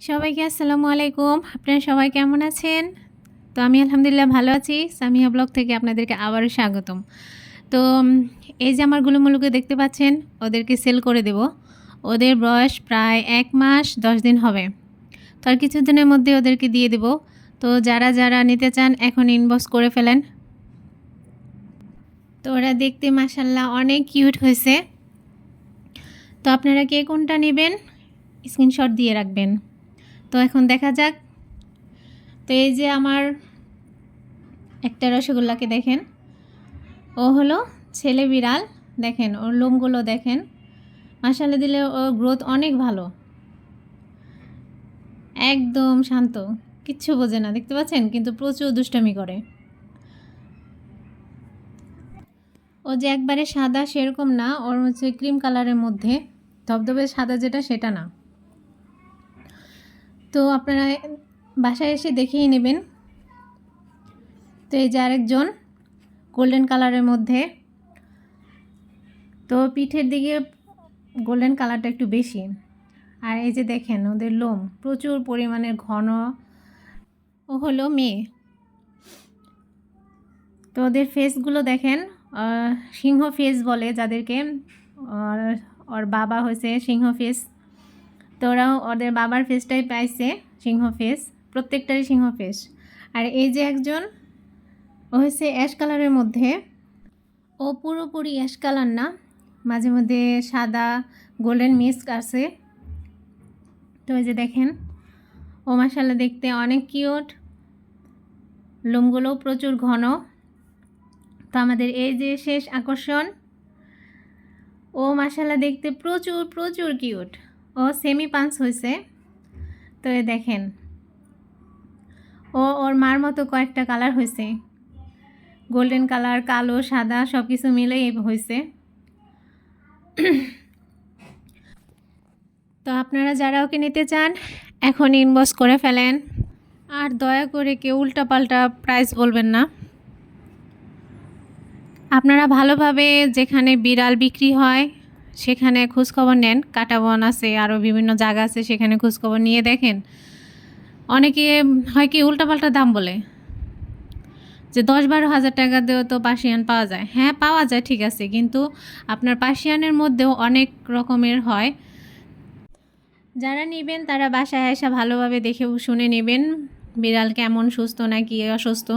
সবাইকে আসসালামু আলাইকুম। আপনারা সবাই কেমন আছেন? তো আমি আলহামদুলিল্লাহ ভালো আছি। সামিয়া ব্লগ থেকে আপনাদেরকে আবারও স্বাগতম। তো এই যে আমার গুলুমুলুকে দেখতে পাচ্ছেন, ওদেরকে সেল করে দেব। ওদের বয়স প্রায় ১ মাস ১০ দিন হবে। তো আর কিছুদিনের মধ্যে ওদেরকে দিয়ে দেব। তো যারা নিতে চান এখন ইনবক্স করে ফেলেন। তো ওরা দেখতে মাশাআল্লাহ অনেক কিউট হয়েছে। তো আপনারা কে কোনটা নেবেন স্ক্রিনশট দিয়ে রাখবেন। তো এখন দেখা যাক। তো এই যে আমার একটা রসগোল্লাকে দেখেন, ও হলো ছেলে বিড়াল। দেখেন ওর লোমগুলো দেখেন, মাশাআল্লাহ দিলে ওর গ্রোথ অনেক ভালো, একদম শান্ত, কিচ্ছু বোঝে না, দেখতে পাচ্ছেন, কিন্তু প্রচুর দুষ্টামি করে। ও যে একবারে সাদা সেরকম না, ওর হচ্ছে ক্রিম কালারের মধ্যে ধবধবে সাদা যেটা সেটা না। তো আপনারা বাসায় এসে দেখেই নেবেন। তো এই যে আরেকজন গোল্ডেন কালারের মধ্যে, তো পিঠের দিকে গোল্ডেন কালারটা একটু বেশি। আর এই যে দেখেন ওদের লোম প্রচুর পরিমাণের ঘন। ও হলো মেয়ে। তো ওদের ফেসগুলো দেখেন, সিংহ ফেস বলে যাদেরকে। ওর বাবা হয়েছে সিংহ ফেস। তো ওরাও ওদের বাবার ফেসটাই পাইছে সিংহ ফেস, প্রত্যেকটারই সিংহ ফেস। আর এই যে একজন, ও হয়েছে অ্যাশ কালারের মধ্যে। ও পুরোপুরি অ্যাশ কালার না, মাঝে মধ্যে সাদা গোল্ডেন মিক্স আছে। তো এই যে দেখেন, ও মাশাআল্লাহ দেখতে অনেক কিউট, লোমগুলোও প্রচুর ঘন। তো আমাদের এই যে শেষ আকর্ষণ, ও মাশাআল্লাহ দেখতে প্রচুর প্রচুর কিউট। ও সেমি পাঞ্চ হয়েছে। তো এ দেখেন, ও ওর মার মতো কয়েকটা কালার হয়েছে, গোল্ডেন কালার, কালো, সাদা সব কিছু মিলেই হয়েছে। তো আপনারা যারা ওকে নিতে চান এখন ইনবক্স করে ফেলেন। আর দয়া করে কেউ উল্টাপাল্টা প্রাইস বলবেন না। আপনারা ভালোভাবে যেখানে বিড়াল বিক্রি হয় সেখানে খোঁজখবর নেন, কাটাবন আছে, আরও বিভিন্ন জায়গা আছে, সেখানে খোঁজখবর নিয়ে দেখেন। অনেকে হয় কি উল্টাপাল্টা দাম বলে যে ১০-১২ হাজার টাকা দিয়েও তো পার্সিয়ান পাওয়া যায়। হ্যাঁ পাওয়া যায়, ঠিক আছে, কিন্তু আপনার পার্সিয়ানের মধ্যেও অনেক রকমের হয়। যারা নেবেন তারা বাসায় এসে ভালোভাবে দেখে শুনে নেবেন বিড়াল কেমন, সুস্থ নাকি অসুস্থ।